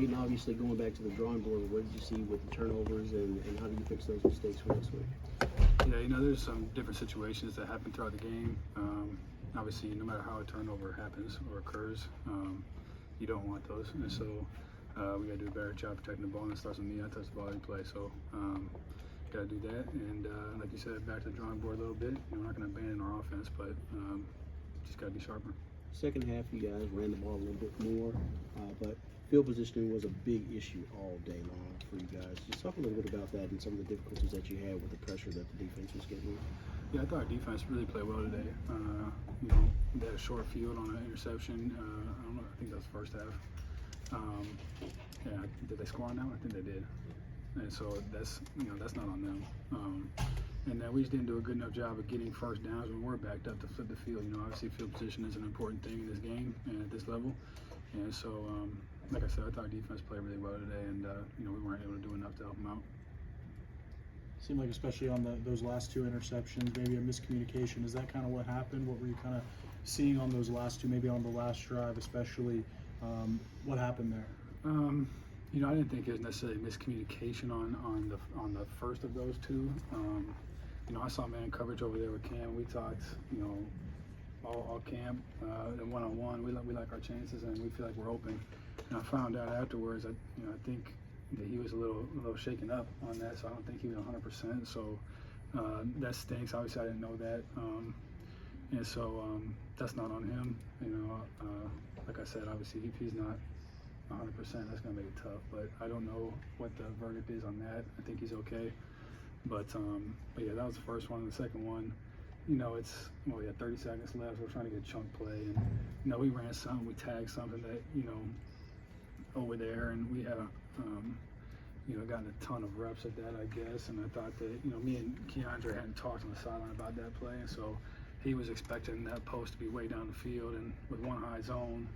Payton, obviously going back to the drawing board, what did you see with the turnovers, and how do you fix those mistakes for next week? Yeah, there's some different situations that happen throughout the game. Obviously, no matter how a turnover happens or occurs, you don't want those. And so we got to do a better job protecting the ball. And it starts with me. I touch the ball every play. So got to do that. And like you said, back to the drawing board a little bit. We're not going to abandon our offense, but just got to be sharper. Second half, you guys ran the ball a little bit more, but field positioning was a big issue all day long for you guys. Just talk a little bit about that and some of the difficulties that you had with the pressure that the defense was getting. Yeah, I thought our defense really played well today. They had a short field on an interception. I don't know. I think that was the first half. Yeah, did they score on that one? I think they did. And so that's not on them. And then we just didn't do a good enough job of getting first downs when we're backed up to flip the field. Obviously field position is an important thing in this game and at this level. And so, like I said, I thought our defense played really well today, and we weren't able to do enough to help them out. Seemed like, especially on those last two interceptions, maybe a miscommunication. Is that kind of what happened? What were you kind of seeing on those last two, maybe on the last drive especially? What happened there? I didn't think it was necessarily miscommunication on the first of those two. I saw man coverage over there with Cam. We talked, all camp and one-on-one. We like our chances, and we feel like we're open. And I found out afterwards, I think that he was a little shaken up on that, so I don't think he was 100%. So that stinks. Obviously, I didn't know that, and so that's not on him. Like I said, obviously, if he's not 100%, that's gonna make it tough. But I don't know what the verdict is on that. I think he's okay. But yeah, that was the first one. The second one, we had 30 seconds left. We're trying to get a chunk play, and we ran something, we tagged something that over there, and we had gotten a ton of reps at that, I guess. And I thought that me and Keandre hadn't talked on the sideline about that play, and so he was expecting that post to be way down the field, and with one high zone,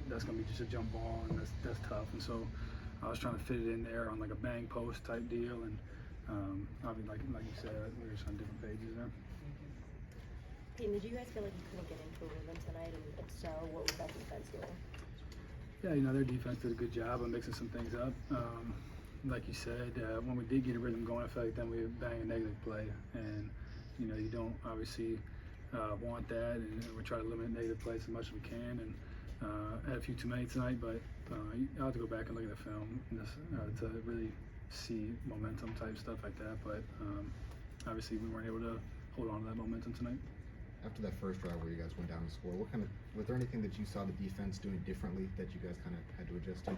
that's gonna be just a jump ball, and that's tough. And so I was trying to fit it in there on like a bang post type deal, and obviously, like you said, we were just on different pages there. Payton, did you guys feel like you couldn't get into a rhythm tonight, and if so, what was that defense doing? Yeah, their defense did a good job of mixing some things up. Like you said, when we did get a rhythm going, I felt like then we would bang a negative play, and you don't obviously want that, and we try to limit negative plays as much as we can. And had a few too many tonight, but I'll have to go back and look at the film to really see momentum type stuff like that. But obviously we weren't able to hold on to that momentum tonight. After that first drive where you guys went down and scored, was there anything that you saw the defense doing differently that you guys kind of had to adjust to?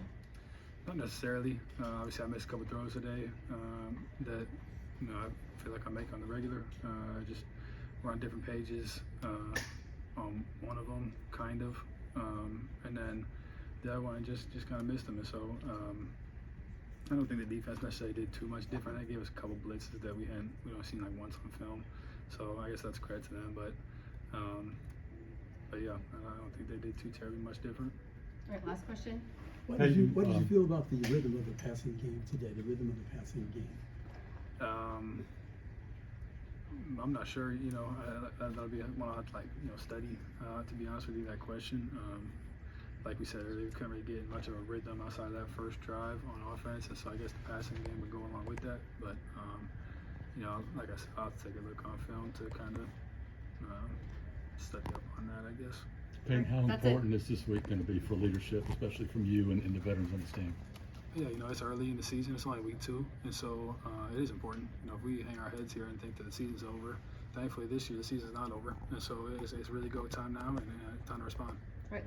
Not necessarily. Obviously I missed a couple throws today that I feel like I make on the regular. Just we're on different pages on one of them, kind of, and then the other one just kind of missed them. And so I don't think the defense necessarily did too much different. They gave us a couple blitzes that we don't see like once on film. So I guess that's credit to them. But yeah, I don't think they did too terribly much different. All right, last question. What did you feel about the rhythm of the passing game today? The rhythm of the passing game. I'm not sure. That'll be one I'll have to study. To be honest with you, that question. Like we said earlier, we couldn't really get much of a rhythm outside of that first drive on offense, and so I guess the passing game would go along with that. But like I said, I'll have to take a look on film to kind of study up on that, I guess. Payton, how important is this week going to be for leadership, especially from you and the veterans on this team? Yeah, it's early in the season. It's only week 2, and so it is important. If we hang our heads here and think that the season's over, thankfully this year the season's not over, and so it's really go time now and time to respond. Right.